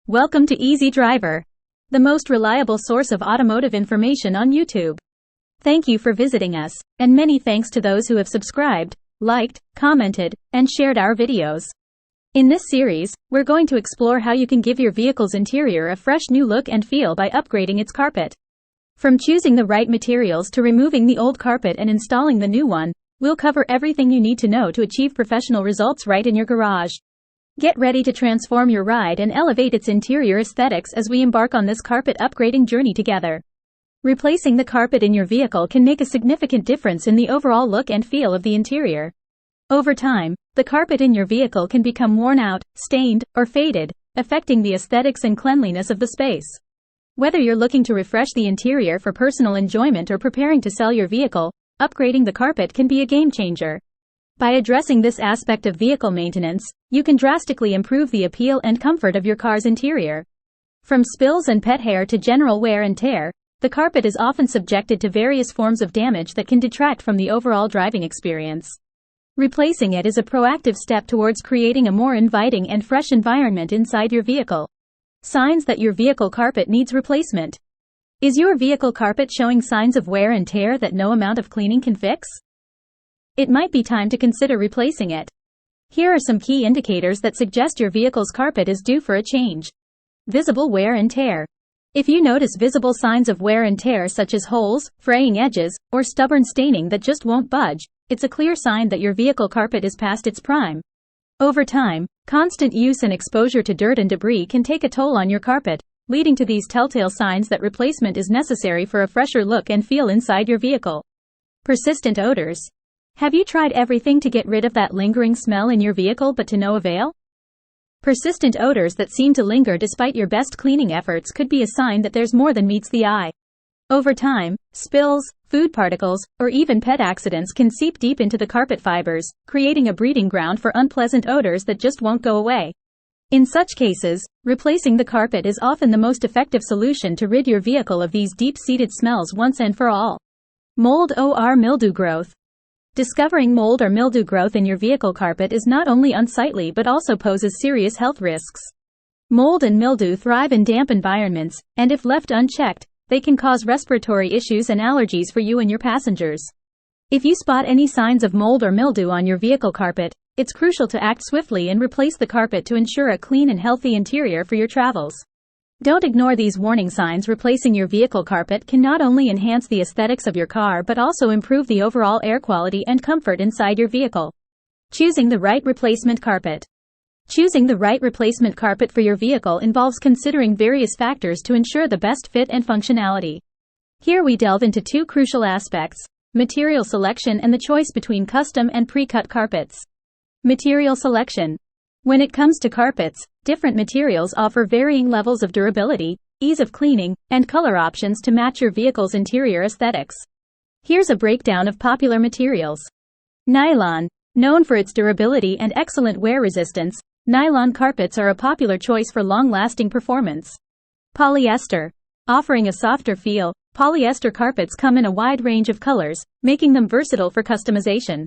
Welcome to Easy Driver, the most reliable source of automotive information on YouTube. Thank you for visiting us, and many thanks to those who have subscribed, liked, commented, and shared our videos. In this series, we're going to explore how you can give your vehicle's interior a fresh new look and feel by upgrading its carpet. From choosing the right materials to removing the old carpet and installing the new one, we'll cover everything you need to know to achieve professional results right in your garage. Get ready to transform your ride and elevate its interior aesthetics as we embark on this carpet upgrading journey together. Replacing the carpet in your vehicle can make a significant difference in the overall look and feel of the interior. Over time, the carpet in your vehicle can become worn out, stained, or faded, affecting the aesthetics and cleanliness of the space. Whether you're looking to refresh the interior for personal enjoyment or preparing to sell your vehicle, upgrading the carpet can be a game changer. By addressing this aspect of vehicle maintenance, you can drastically improve the appeal and comfort of your car's interior. From spills and pet hair to general wear and tear, the carpet is often subjected to various forms of damage that can detract from the overall driving experience. Replacing it is a proactive step towards creating a more inviting and fresh environment inside your vehicle. Signs that your vehicle carpet needs replacement. Is your vehicle carpet showing signs of wear and tear that no amount of cleaning can fix? It might be time to consider replacing it. Here are some key indicators that suggest your vehicle's carpet is due for a change. Visible wear and tear. If you notice visible signs of wear and tear such as holes, fraying edges, or stubborn staining that just won't budge, it's a clear sign that your vehicle carpet is past its prime. Over time, constant use and exposure to dirt and debris can take a toll on your carpet, leading to these telltale signs that replacement is necessary for a fresher look and feel inside your vehicle. Persistent odors. Have you tried everything to get rid of that lingering smell in your vehicle but to no avail? Persistent odors that seem to linger despite your best cleaning efforts could be a sign that there's more than meets the eye. Over time, spills, food particles, or even pet accidents can seep deep into the carpet fibers, creating a breeding ground for unpleasant odors that just won't go away. In such cases, replacing the carpet is often the most effective solution to rid your vehicle of these deep-seated smells once and for all. Mold or mildew growth. Discovering mold or mildew growth in your vehicle carpet is not only unsightly but also poses serious health risks. Mold and mildew thrive in damp environments, and if left unchecked, they can cause respiratory issues and allergies for you and your passengers. If you spot any signs of mold or mildew on your vehicle carpet, it's crucial to act swiftly and replace the carpet to ensure a clean and healthy interior for your travels. Don't ignore these warning signs. Replacing your vehicle carpet can not only enhance the aesthetics of your car but also improve the overall air quality and comfort inside your vehicle. Choosing the right replacement carpet. Choosing the right replacement carpet for your vehicle involves considering various factors to ensure the best fit and functionality. Here we delve into two crucial aspects: material selection and the choice between custom and pre-cut carpets. Material selection. When it comes to carpets, different materials offer varying levels of durability, ease of cleaning, and color options to match your vehicle's interior aesthetics. Here's a breakdown of popular materials. Nylon. Known for its durability and excellent wear resistance, nylon carpets are a popular choice for long-lasting performance. Polyester. Offering a softer feel, polyester carpets come in a wide range of colors, making them versatile for customization.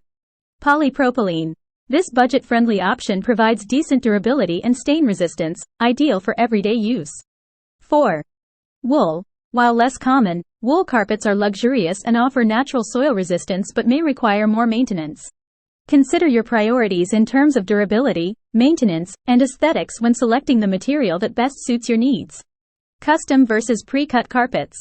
Polypropylene. This budget-friendly option provides decent durability and stain resistance, ideal for everyday use. 4. Wool. While less common, wool carpets are luxurious and offer natural soil resistance but may require more maintenance. Consider your priorities in terms of durability, maintenance, and aesthetics when selecting the material that best suits your needs. Custom versus pre-cut carpets.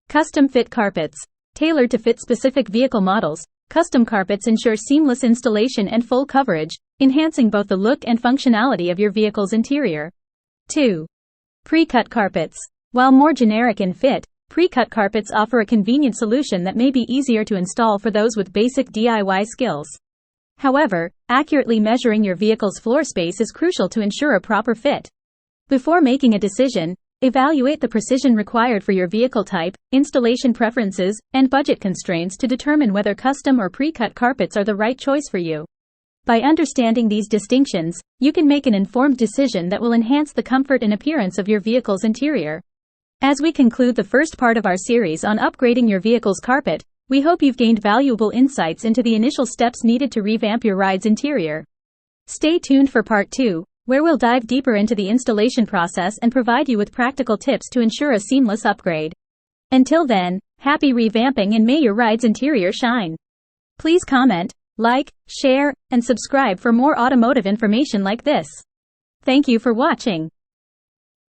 Custom-fit carpets. Tailored to fit specific vehicle models, custom carpets ensure seamless installation and full coverage, enhancing both the look and functionality of your vehicle's interior. 2. Pre-cut carpets. While more generic in fit, pre-cut carpets offer a convenient solution that may be easier to install for those with basic DIY skills. However, accurately measuring your vehicle's floor space is crucial to ensure a proper fit. Before making a decision, evaluate the precision required for your vehicle type, installation preferences, and budget constraints to determine whether custom or pre-cut carpets are the right choice for you. By understanding these distinctions, you can make an informed decision that will enhance the comfort and appearance of your vehicle's interior. As we conclude the first part of our series on upgrading your vehicle's carpet, we hope you've gained valuable insights into the initial steps needed to revamp your ride's interior. Stay tuned for part 2, where we'll dive deeper into the installation process and provide you with practical tips to ensure a seamless upgrade. Until then, happy revamping and may your ride's interior shine. Please comment, like, share, and subscribe for more automotive information like this. Thank you for watching.